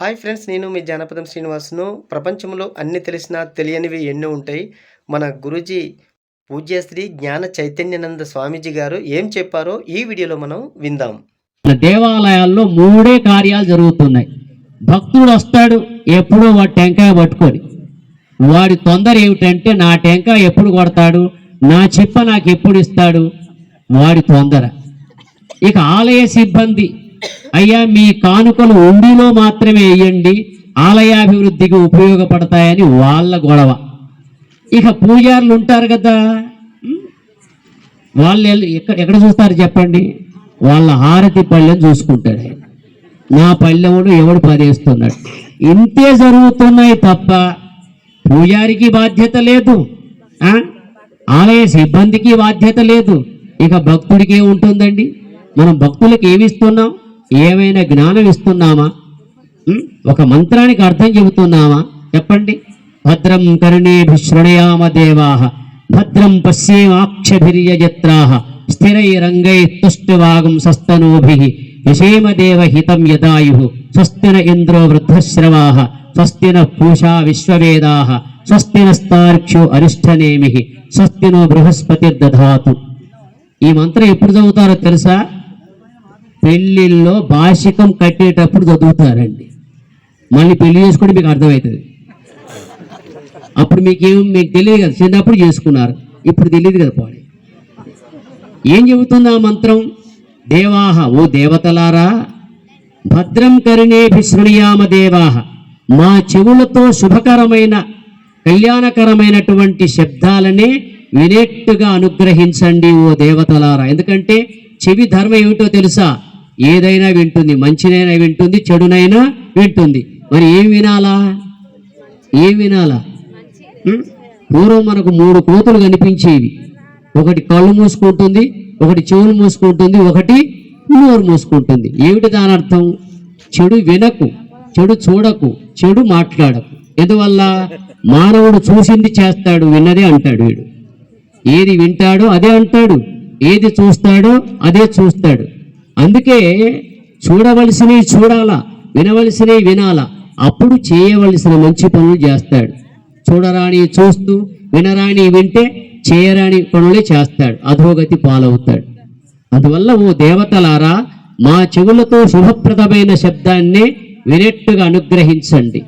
Hi friends, నేను మీ జానపదం శ్రీనివాస్ను. ప్రపంచంలో అన్ని తెలిసినా తెలియనివి ఎన్నో ఉంటాయి. మన గురూజీ పూజ్యశ్రీ జ్ఞాన చైతన్యానంద స్వామీజీ గారు ఏం చెప్పారో ఈ వీడియోలో మనం విందాం. దేవాలయాల్లో మూడే కార్యాలు జరుగుతున్నాయి. భక్తుడు వస్తాడు, ఎప్పుడో వాడి టెంకాయ పట్టుకొని. వాడి తొందర ఏమిటంటే నా టెంకాయ ఎప్పుడు కొడతాడు, నా చిప్ప నాకు ఎప్పుడు ఇస్తాడు, వాడి తొందర. ఇక ఆలయ సిబ్బంది, అయ్యా మీ కానుకలు ఉండిలో మాత్రమే వేయండి, ఆలయాభివృద్ధికి ఉపయోగపడతాయని వాళ్ళ గొడవ. ఇక పూజారులు ఉంటారు కదా, వాళ్ళు ఎక్కడ చూస్తారు చెప్పండి, వాళ్ళ హారతి పళ్ళెం చూసుకుంటాడు. నా పళ్ళెముడు ఎవడు పదేస్తున్నాడు. ఇంతే జరుగుతున్నాయి తప్ప పూజారికి బాధ్యత లేదు, ఆలయ సిబ్బందికి బాధ్యత లేదు. ఇక భక్తుడికి ఏముంటుందండి? మనం భక్తులకు ఏమి ఇస్తున్నాం? ఏమైనా జ్ఞానం ఇస్తున్నామా? ఒక మంత్రానికి అర్థం చెబుతున్నామా? చెప్పండి. భద్రం కర్ణేభిః శృణుయామ దేవాః, భద్రం పశ్యేమాక్షభిర్యజత్రాః, స్థిరైరంగైః తుష్టువాగుంసస్తనూభిః, యశేమదేవ హితం యదాయుః, స్వస్తి న ఇంద్రో వృద్ధశ్రవాః, స్వస్తి నః పూషా విశ్వవేదాః, స్వస్తి నస్తార్క్ష్యో అరిష్టనేమిః, స్వస్తి నో బృహస్పతిర్దధాతు. ఈ మంత్రం ఎప్పుడు చదువుతారో తెలుసా? పెళ్ళిళ్ళలో భాషికం కట్టేటప్పుడు చదువుతారండి. మళ్ళీ పెళ్లి చేసుకుంటే మీకు అర్థమవుతుంది. అప్పుడు మీకు తెలియదు కదా, చిన్నప్పుడు చేసుకున్నారు, ఇప్పుడు తెలియదు కదా. పోనీ ఏం చెబుతుంది ఆ మంత్రం? దేవాహ, ఓ దేవతలారా, భద్రం కర్ణేభిః శృణుయామ దేవాహ, మా చెవులతో శుభకరమైన కళ్యాణకరమైనటువంటి శబ్దాలనే వినేట్టుగా అనుగ్రహించండి ఓ దేవతలారా. ఎందుకంటే చెవి ధర్మం ఏమిటో తెలుసా? ఏదైనా వింటుంది, మంచినైనా వింటుంది, చెడునైనా వింటుంది. మరి ఏం వినాలా? ఏం వినాలా? పూర్వం మనకు 3 కోతులు కనిపించేవి. ఒకటి కళ్ళు మూసుకుంటుంది, ఒకటి చెవులు మూసుకుంటుంది, ఒకటి నోరు మూసుకుంటుంది. ఏమిటి దాని అర్థం? చెడు వినకు, చెడు చూడకు, చెడు మాట్లాడకు. ఎందువల్ల? మానవుడు చూసింది చేస్తాడు, విన్నదే అంటాడు. వీడు ఏది వింటాడో అదే అంటాడు, ఏది చూస్తాడో అదే చూస్తాడు. అందుకే చూడవలసినవి చూడాలా, వినవలసినవి వినాలా, అప్పుడు చేయవలసిన మంచి పనులు చేస్తాడు. చూడరాని చూస్తూ, వినరాని వింటే చేయరాని పనులే చేస్తాడు, అధోగతి పాలవుతాడు. అందువల్ల ఓ దేవతలారా, మా చెవులతో శుభప్రదమైన శబ్దాన్నే వినేట్టుగా అనుగ్రహించండి.